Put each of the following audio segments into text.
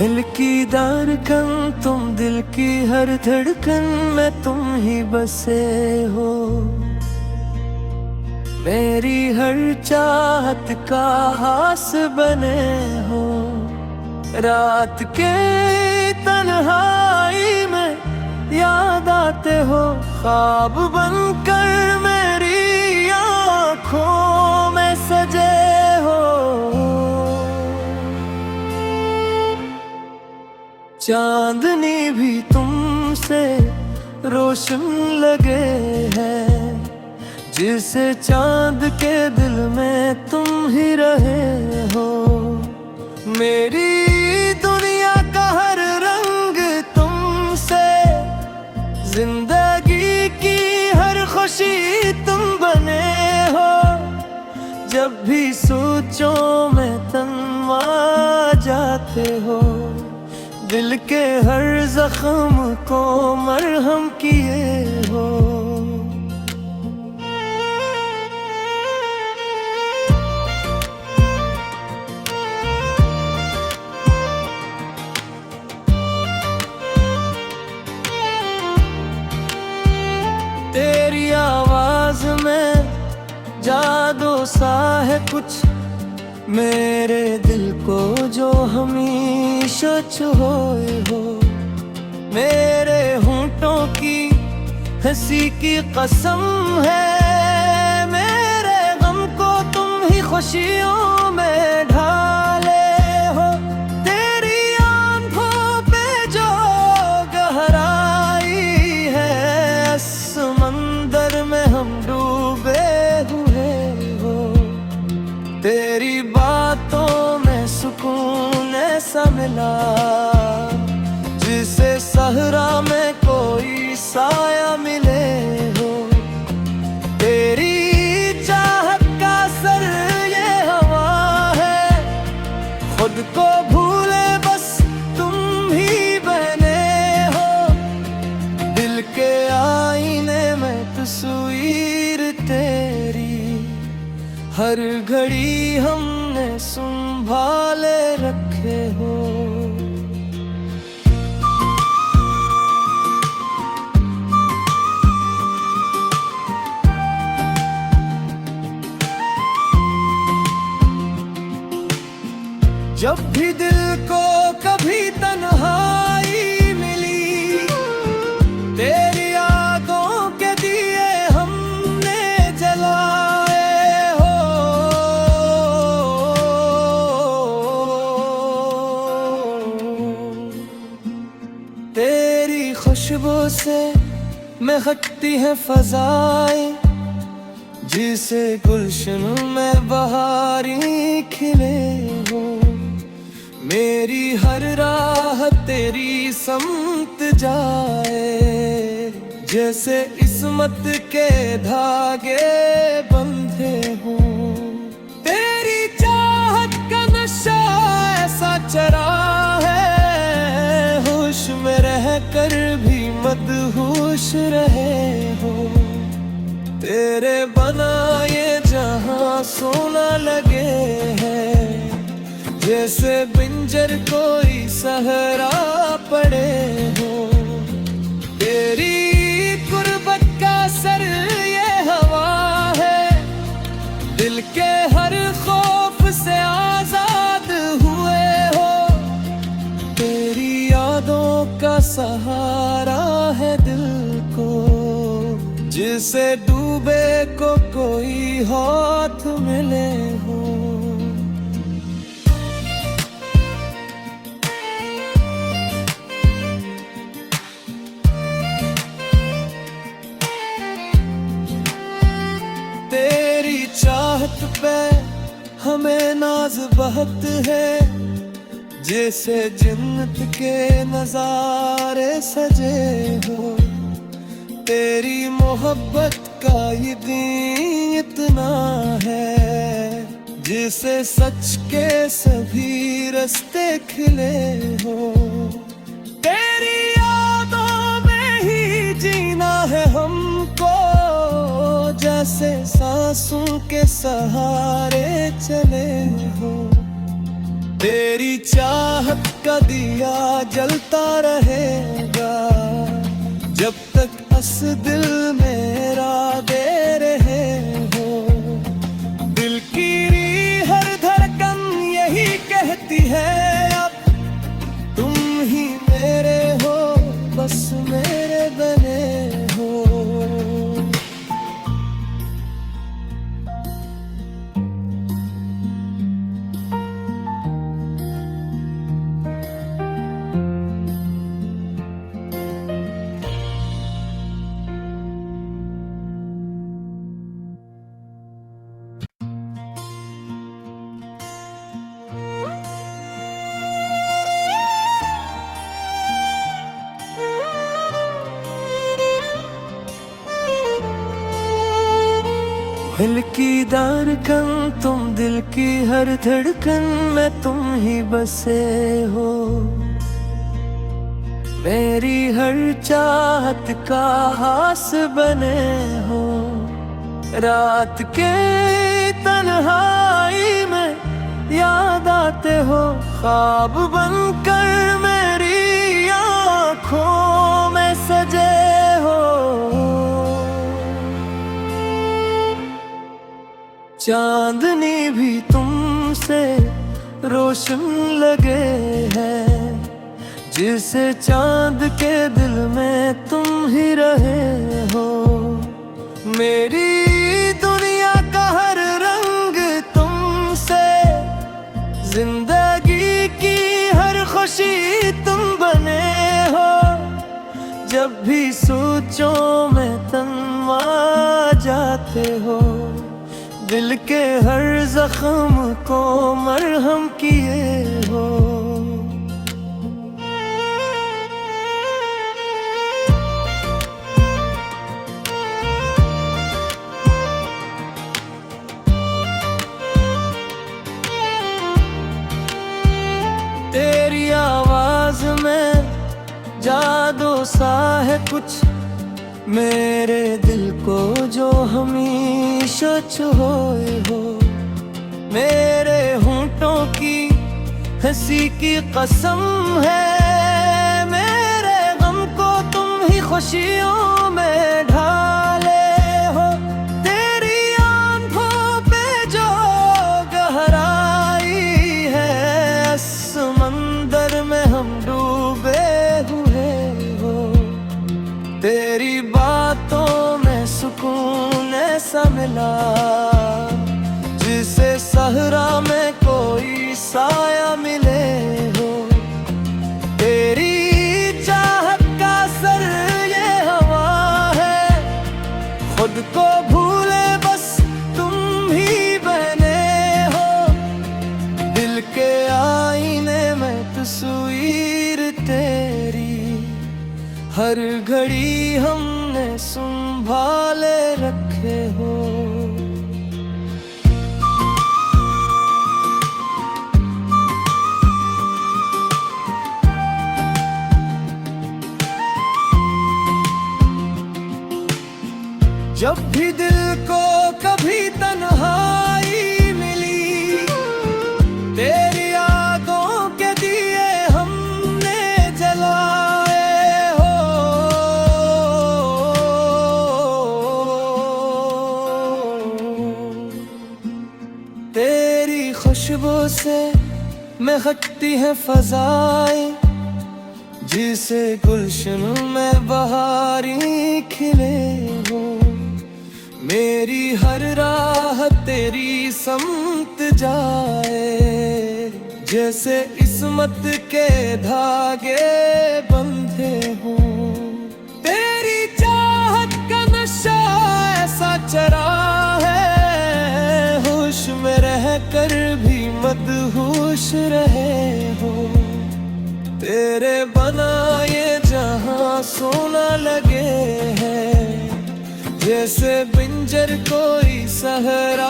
दिल की धड़कन तुम, दिल की हर धड़कन में तुम ही बसे हो। मेरी हर चाहत का हास बने हो। रात के तन्हाई में याद आते हो, ख्वाब बनकर मेरी आँखों में सजे हो। चांदनी भी तुमसे रोशन लगे है, जिसे चांद के दिल में तुम ही रहे हो। मेरी दुनिया का हर रंग तुमसे, जिंदगी की हर खुशी तुम बने हो। जब भी सोचों में तन्वा जाते हो, दिल के हर जख्म को मरहम किए हो। तेरी आवाज में जादू सा है कुछ, मेरे दिल को जो हमेशा छुए हो। मेरे होंठों की हंसी की कसम है, मेरे गम को तुम ही खुशियों में ढाले हो। तेरी आंखों पे जो गहराई है, समंदर में हम डूबे हुए हो। तेरी बातों में सुकून ऐसा मिला, जिसे सहरा में कोई साया मिले हो। तेरी चाहत का असर ये हवा है, खुद को भूले बस तुम ही बने हो। दिल के आईने में तस्वीर तेरी, हर घड़ी हमने संभाले रखे हो। जब भी दिल को कभी तन्हाई मिली, तेरी यादों के दिए हमने जलाए हो। तेरी खुशबू से महकती है फजाएं, जिसे गुलशन में बहारी खिले हो। मेरी हर राह तेरी समत जाए, जैसे इस्मत के धागे बंधे हो। तेरी चाहत का नशा ऐसा चढ़ा है, होश में रहकर भी मदहोश रहे हो। तेरे बना ये जहां सोना लगे है, जैसे बिंजर कोई सहरा पड़े हो। तेरी कुर्बत का असर ये हवा है, दिल के हर खौफ से आजाद हुए हो। तेरी यादों का सहारा है दिल को, जिसे डूबे को कोई हाथ मिले हो। तेरी चाहत पे हमें नाज बहुत है, जैसे जन्नत के नजारे सजे हो। तेरी मोहब्बत का ये दिन इतना है, जिसे सच के सभी रास्ते खिले हो। तेरी यादों में ही जीना है हमको, जैसे सांसों के सहारे चले हो। तेरी चाहत का दिया जलता रहेगा, जब तक अस दिल मेरा दे रहे हो। दिल की हर धड़कन यही कहती है, अब तुम ही मेरे हो, बस मेरे बने हो। दिल की धड़कन तुम, दिल की हर धड़कन में तुम ही बसे हो। मेरी हर चाहत का हास बने हो। रात के तन्हाई में याद आते हो, ख्वाब बनकर मेरी आँखों में सजे हो। चांदनी भी तुमसे रोशन लगे है, जिसे चांद के दिल में तुम ही रहे हो। मेरी दुनिया का हर रंग तुमसे, जिंदगी की हर खुशी तुम बने हो। जब भी सोचो में तन्वा जाते हो, दिल के हर जख्म को मरहम किए हो। तेरी आवाज में जादू सा है कुछ, मेरे दिल को जो हमेशा छुए हो। मेरे होंठों की हंसी की कसम है, मेरे गम को तुम ही खुशियों में ढाले हो। तेरी आंखों पे जो गहराई है, समंदर में हम डूबे हुए हो। तेरी बातों में सुकून ऐसा मिला, जिसे सहरा में कोई साया मिले हो। तेरी चाहत का असर ये हवा है, खुद को भूले बस तुम ही बने हो। दिल के आईने में तस्वीर तेरी, हर घड़ी हमने संभाले रखे हो। जब भी दिल को कभी तन्हाई मिली, तेरी यादों के दिए हमने जलाए हो। तेरी खुशबू से महकती है फजाएं, जिसे गुलशन में बहारी खिले हो। मेरी हर राह तेरी समत जाए, जैसे इस्मत के धागे बंधे हो। तेरी चाहत का नशा ऐसा चरा है, होश में रहकर भी मदहोश रहे हो। तेरे बना ये जहां सोना लगे है, जैसे बिंजर कोई सहरा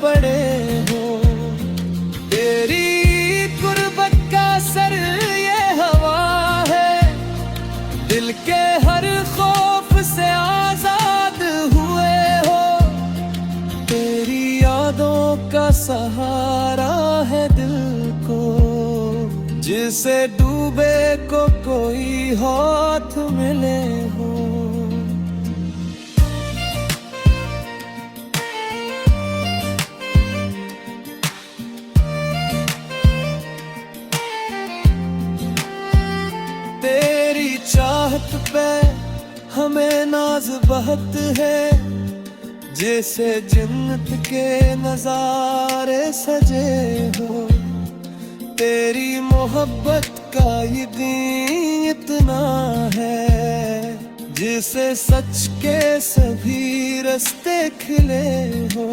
पड़े हो। तेरी गुर्बत का असर ये हवा है, दिल के हर खौफ से आजाद हुए हो। तेरी यादों का सहारा है दिल को, जिस जिसे डूबे को कोई हाथ मिले हो। तेरी चाहत पे हमें नाज बहुत है, जैसे जन्नत के नजारे सजे हो। तेरी मोहब्बत का ये दीन इतना है, जिसे सच के सभी रास्ते खिले हो।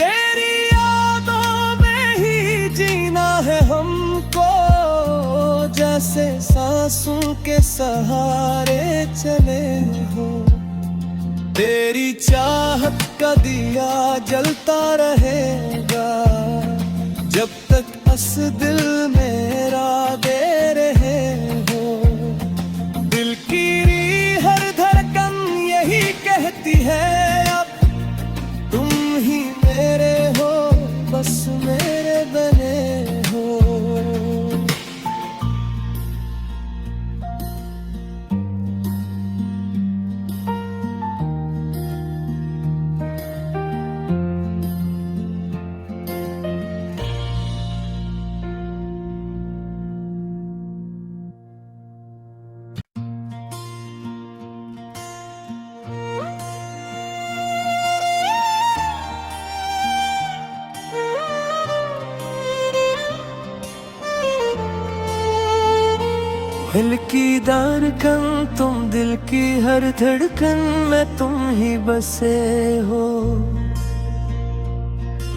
तेरी यादों में ही जीना है हमको, जैसे सांसों के सहारे चले हो। तेरी चाहत का दिया जलता रहेगा, जब तक इस दिल मेरा दे रहे हो। दिल की हर धड़कन यही कहती है, अब तुम ही मेरे हो, बस मेरे बने हो। दिल की धड़कन तुम, दिल की हर धड़कन में तुम ही बसे हो।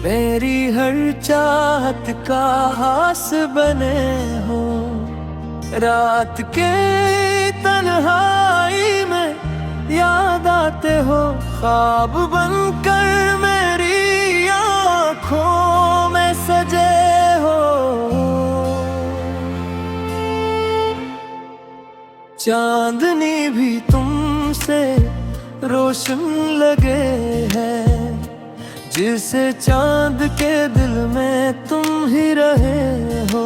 मेरी हर चाहत का हास बने हो। रात के तन्हाई में याद आते हो, ख्वाब बनकर मेरी आँखों में सजे हो। चांदनी भी तुमसे रोशन लगे है, जिसे चांद के दिल में तुम ही रहे हो।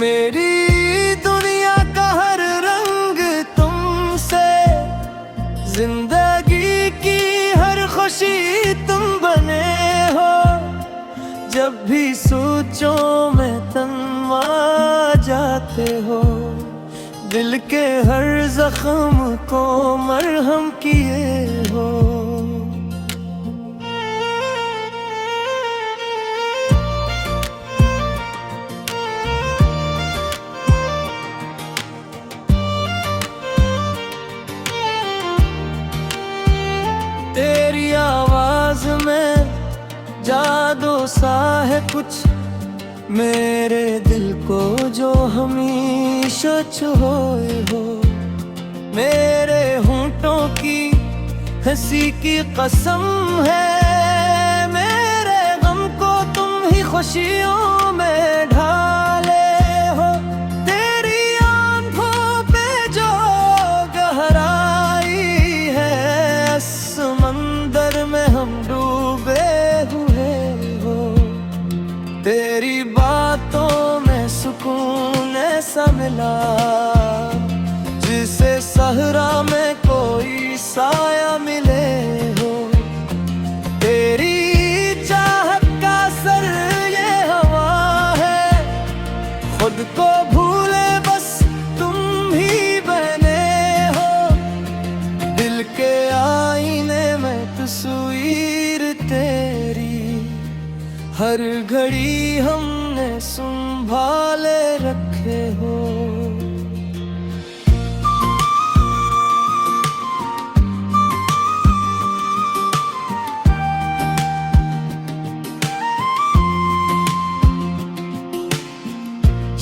मेरी दुनिया का हर रंग तुमसे, जिंदगी की हर खुशी तुम बने हो। जब भी सोचो में तन्वा जाते हो, दिल के हर जख्म को मरहम किए हो। तेरी आवाज में जादू सा है कुछ, मेरे दिल को जो हमेशा छुए हो। मेरे होंठों की हंसी की कसम है, मेरे गम को तुम ही खुशियों में ढाले हो। तेरी आंखों पे जो गहराई है, समंदर में हम डूबे हुए हो। तेरी बातों में सुकून ऐसा मिला, जिसे सहरा में कोई साया मिले हो। तेरी चाहत का सर ये हवा है, खुद को भूले बस तुम ही बने हो। दिल के आईने में तस्वीर तेरी, हर घड़ी हमने संभाले रखे हो।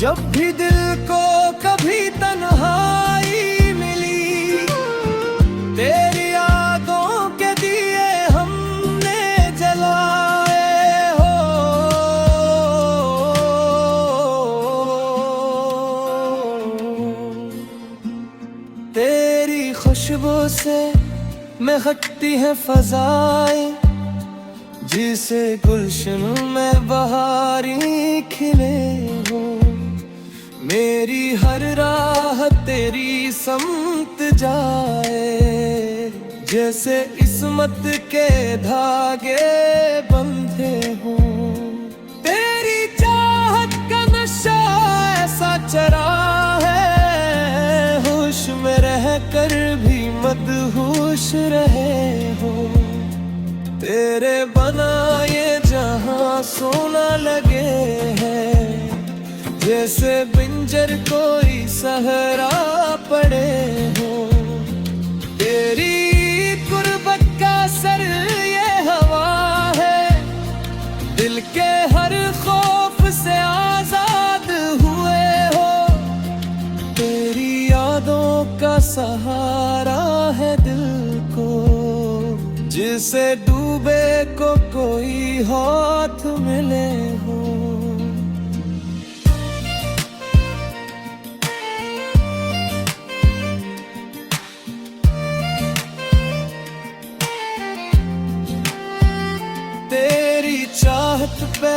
जब भी दिल को कभी तन्हाई मिली, तेरी यादों के दिए हमने जलाए हो। तेरी खुशबू से महकती है फजाएं, जिसे गुलशन में बहारी खिले हो। मेरी हर राह तेरी समत जाए, जैसे इस्मत के धागे बंधे हों। तेरी चाहत का नशा ऐसा चरा है, होश में रह कर भी मदहोश रहे हो। तेरे बना ये जहां सोना लगे है, जैसे बिंजर कोई सहरा पड़े हो। तेरी कुर्बत का सर ये हवा है, दिल के हर खौफ से आजाद हुए हो। तेरी यादों का सहारा है दिल को, जिसे डूबे को कोई हाथ मिले हो। तेरी चाहत पे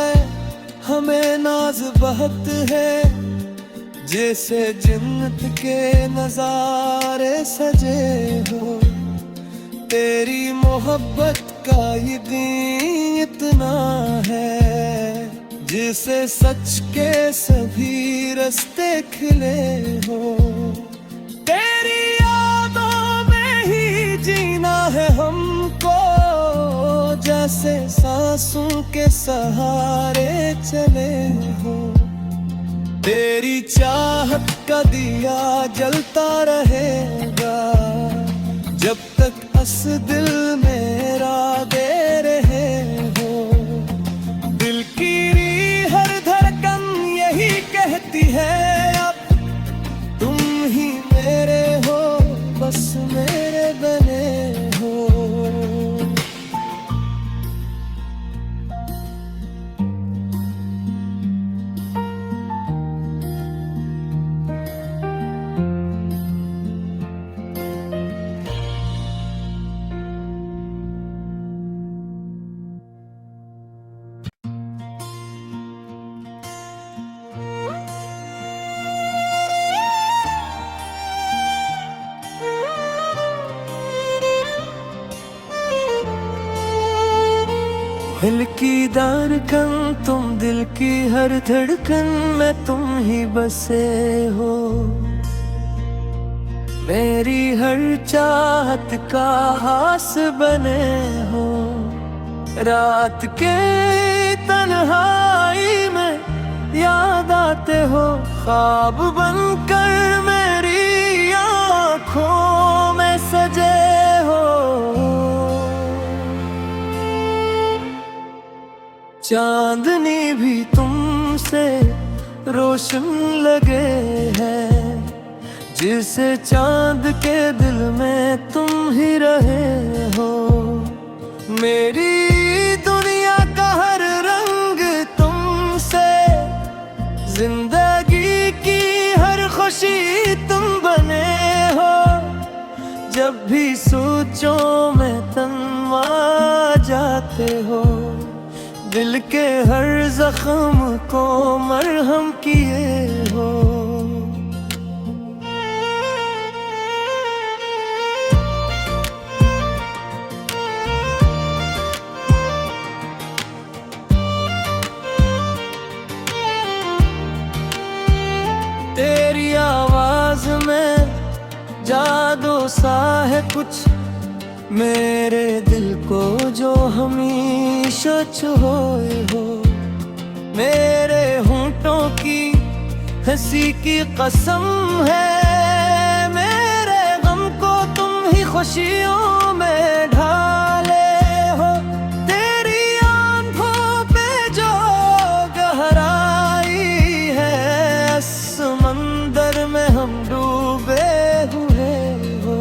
हमें नाज बहुत है, जैसे जन्नत के नजारे सजे हो। तेरी मोहब्बत का यकीन इतना है, जिसे सच के सभी रास्ते खिले हो। तेरी यादों में ही जीना है हमको, जैसे सांसों के सहारे चले हो। तेरी चाहत का दिया जलता रहेगा, जब तक इस दिल मेरा दे रहे हो। दिल की हर धड़कन यही कहती है, अब तुम ही मेरे हो, बस मेरे बने हो। दिल की धड़कन तुम, दिल की हर धड़कन में तुम ही बसे हो। मेरी हर चाहत का हास बने हो। रात के तन्हाई में याद आते हो, ख्वाब बनकर मेरी आँखों में सजे हो। चांदनी भी तुमसे रोशन लगे है, जिसे चांद के दिल में तुम ही रहे हो। मेरी दुनिया का हर रंग तुमसे, जिंदगी की हर खुशी तुम बने हो। जब भी सोचो में तन्वा जाते हो, दिल के हर जख्म को मरहम किए हो। तेरी आवाज में जादू सा है कुछ, मेरे दिल को जो हमेशा छुए हो। मेरे होंठों की हंसी की कसम है, मेरे गम को तुम ही खुशियों में ढाले हो। तेरी आंखों पे जो गहराई है, समंदर में हम डूबे हुए हो।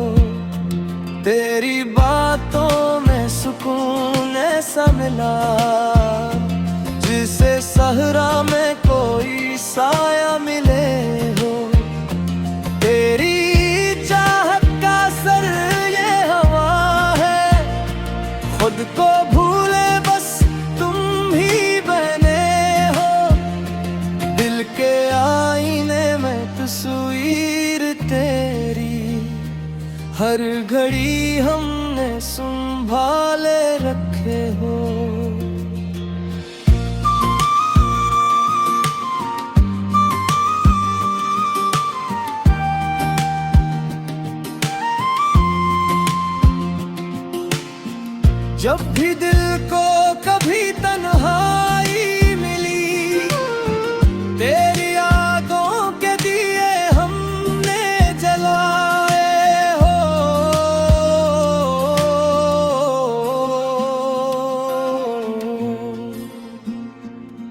तेरी बातों में सुकून ऐसा मिला, जिसे सहरा में कोई साया मिले हो। तेरी चाहत का सर ये हवा है, खुद को भूले बस तुम ही बने हो। दिल के आईने में हर घड़ी हमने संभाले रखे हो। जब भी दिल को कभी तन्हाई मिली, तेरी यादों के दिए हमने जलाए हो।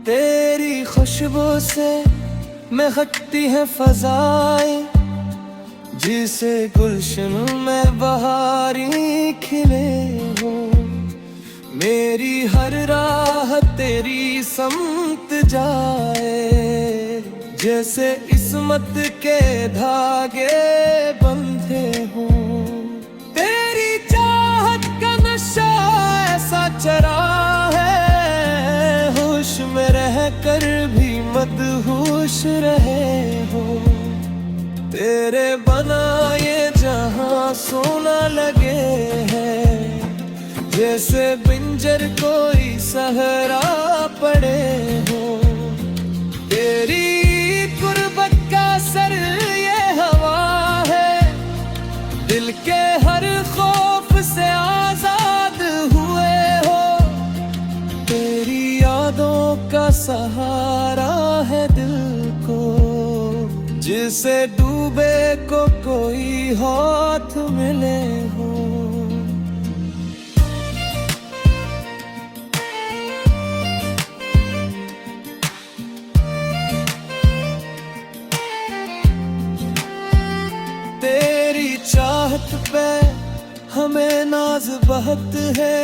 तेरी खुशबू से महकती है फजाएं, जिसे गुलशन में बहारी खिले हो। मेरी हर राह तेरी समत जाए, जैसे इस्मत के धागे बंधे हो। तेरी चाहत का नशा ऐसा चरा है, होश में रह कर भी मदहोश रहे हो। तेरे बना ये जहां सोना लगे है, जैसे बिंजर कोई सहरा पड़े हो। तेरी कुर्बत का सर ये हवा है, दिल के हर खौफ से आजाद हुए हो। तेरी यादों का सहारा है दिल को, जिसे डूबे को कोई हाथ मिले हो। तेरी चाहत पे हमें नाज बहुत है,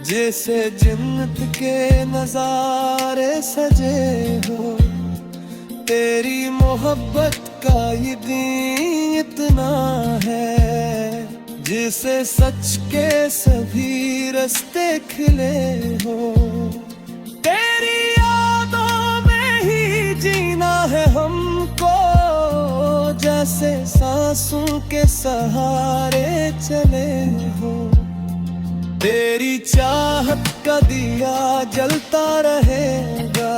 जैसे जन्नत के नजारे सजे हो। तेरी मोहब्बत का ये दीन इतना है, जिसे सच के सभी रास्ते खिले हो। तेरी यादों में ही जीना है हमको, जैसे सांसों के सहारे चले हो। तेरी चाहत का दिया जलता रहेगा,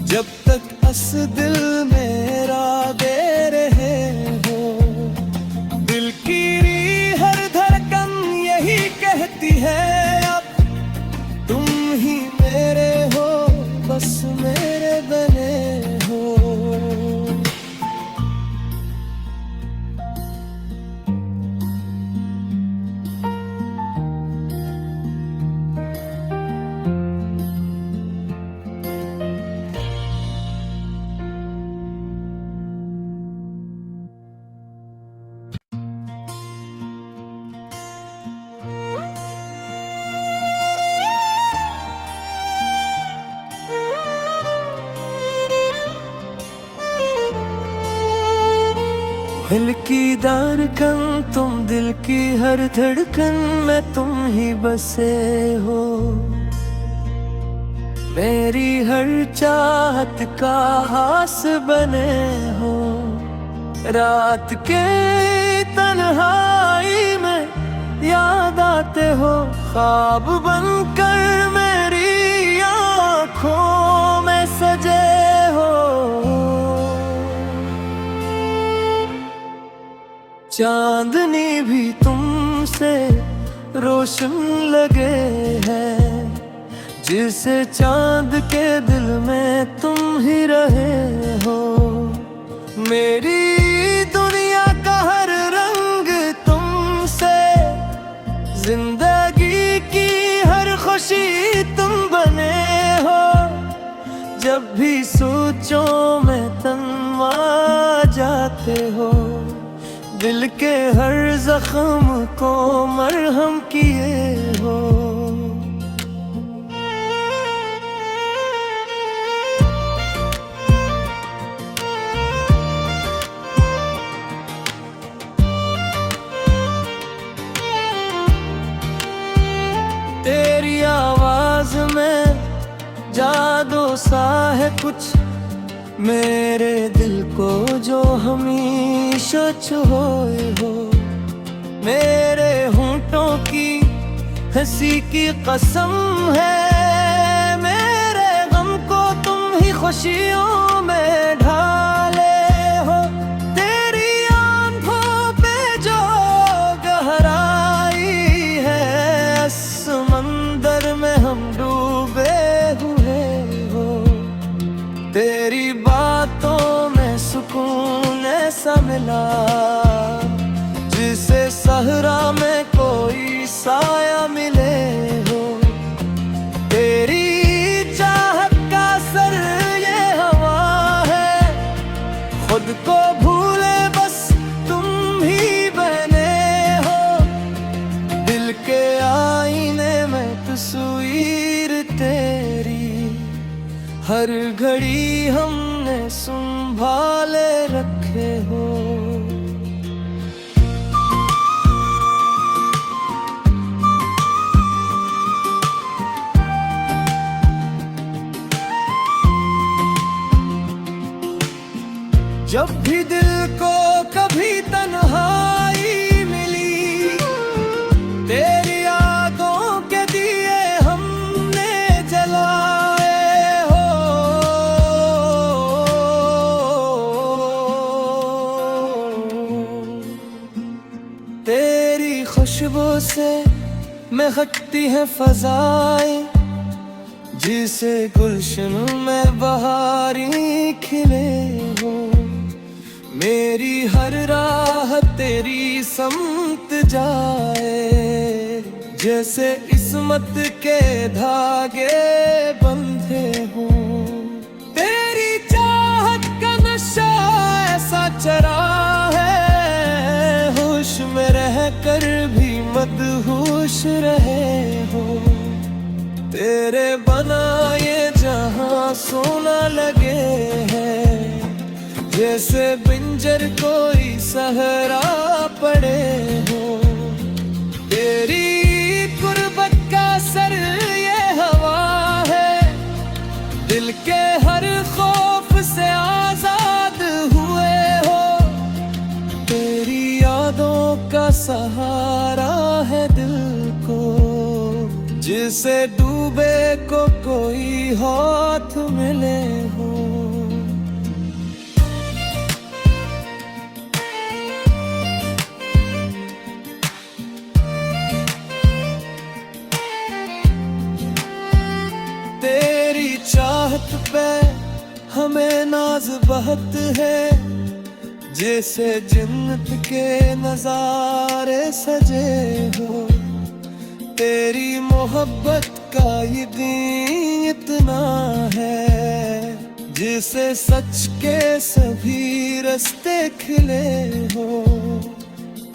जब तक इस दिल मेरा दे रहे हो। दिल की हर धड़कन यही कहती है, अब तुम ही मेरे हो, बस मेरे बने हो। दिल की धड़कन तुम, दिल की हर धड़कन में तुम ही बसे हो। मेरी हर चाहत का हास बने हो। रात के तन्हाई में याद आते हो, ख्वाब बनकर मेरी आँखों में सजे हो। चांदनी भी तुमसे रोशन लगे है, जिसे चांद के दिल में तुम ही रहे हो। मेरी दुनिया का हर रंग तुमसे, जिंदगी की हर खुशी तुम बने हो। जब भी सोचो में तन्वा जाते हो, दिल के हर जख्म को मरहम किए हो। तेरी आवाज में जादू सा है कुछ, मेरे दिल को जो हमेशा छुए हो। मेरे होंठों की हंसी की कसम है, मेरे गम को तुम ही खुशियों में ढाले हो। तेरी आंखों पे जो गहराई है, समंदर में हम डूबे हुए हो। तेरी बातों में सुकून ऐसा मिला, जिसे सहरा में कोई साया मिले हो। तेरी चाहत का सर ये हवा है, खुद को भूले बस तुम ही बने हो। दिल के आईने में तस्वीर तेरी, हर घड़ी हमने संभाले रखे हो। जब भी दिल को कभी तन्हाई मिली, तेरी यादों के दिए हमने जलाए हो। तेरी खुशबू से महकती है फजाएं, जिसे गुलशन में बहारी खिले हो। मेरी हर राह तेरी समत जाए, जैसे इस्मत के धागे बंधे हो। तेरी चाहत का नशा ऐसा चरा है, होश में रह कर भी मदहोश रहे हो। तेरे बना ये जहां सोना लगे है, जैसे बिंजर कोई सहरा पड़े हो। तेरी कुर्बत का सर ये हवा है, दिल के हर खौफ से आजाद हुए हो। तेरी यादों का सहारा है दिल को, जिसे डूबे को कोई हाथ मिले हो। तेरी चाहत पे हमें नाज बहुत है, जैसे जन्नत के नजारे सजे हो। तेरी मोहब्बत का ये दिन इतना है, जिसे सच के सभी रास्ते खिले हो।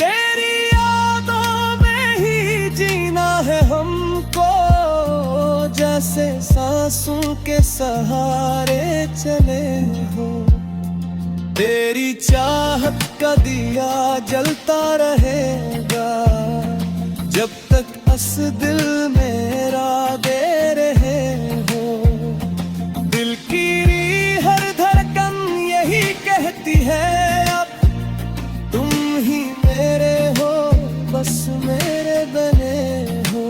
तेरी यादों में ही जीना है हमको, जैसे सांसों के सहारे चले हो। तेरी चाहत का दिया जलता रहेगा, जब तक अस दिल मेरा दे रहे हो। दिल की हर धड़कन यही कहती है, अब तुम ही मेरे हो, बस मेरे बने हो।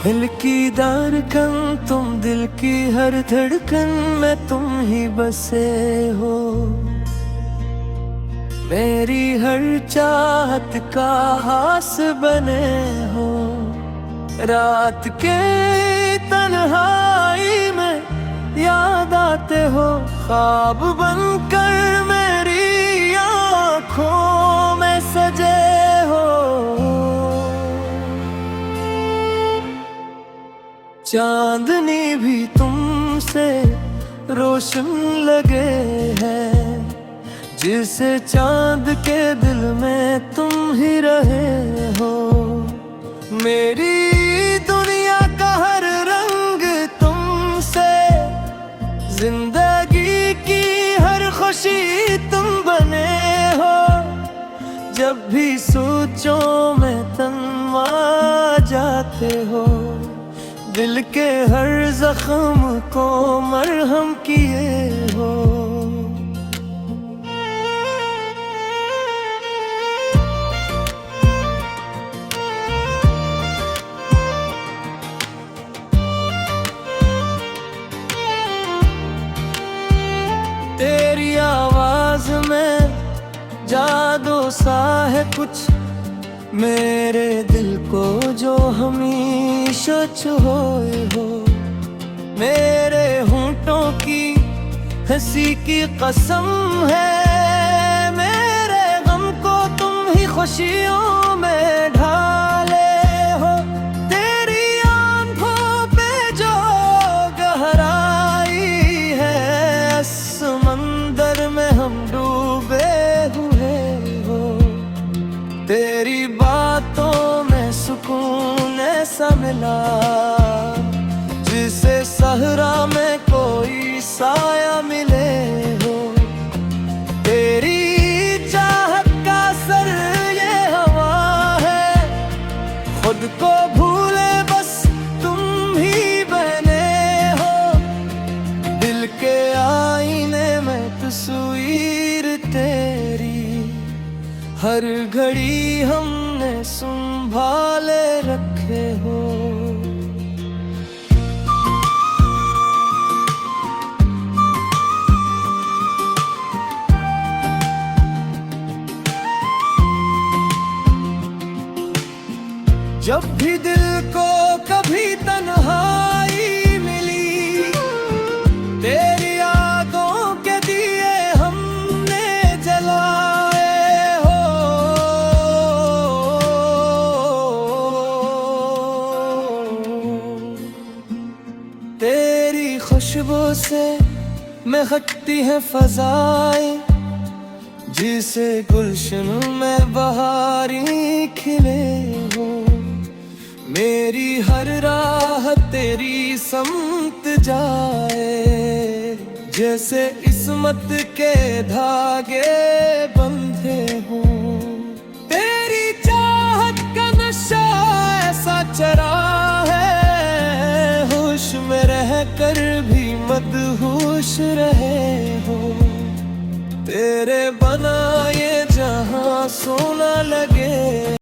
दिल की धड़कन तुम, दिल की हर धड़कन में तुम ही बसे हो। मेरी हर चाहत का हास बने हो। रात के तन्हाई में याद आते हो, ख्वाब बनकर मेरी आँखों में सजे हो। चांदनी भी तुमसे रोशन लगे हैं, जिसे चांद के दिल में तुम ही रहे हो। मेरी दुनिया का हर रंग तुमसे, जिंदगी की हर खुशी तुम बने हो। जब भी सोचों में तन्वा जाते हो, दिल के हर जख्म को मरहम किए हो। तेरी आवाज में जादू सा है कुछ, मेरे दिल को जो हमेशा छुए हो। मेरे होंठों की हंसी की कसम है, मेरे गम को तुम ही खुशियों में ढाले हो। तेरी आंखों पे जो गहराई है, समंदर में हम डूबे हुए हो। तेरी बातों में सुकून ऐसा मिला, जिसे सहरा में कोई साया मिले हो। तेरी चाहत का सर ये हवा है, खुद को भूले बस तुम ही बने हो। दिल के आईने में तस्वीर तेरी, हर घड़ी हमने संभाले रखे हो। जब भी दिल को कभी तन्हाई मिली, तेरी यादों के दिए हमने जलाए हो। तेरी खुशबू से महकती है फजाएं, जिसे गुलशन में बहारी खिले हो। मेरी हर राह तेरी समत जाए, जैसे इस्मत के धागे बंधे हो। तेरी चाहत का नशा ऐसा चरा है, होश में रहकर भी मदहोश रहे हो। तेरे बना ये जहां सोना लगे।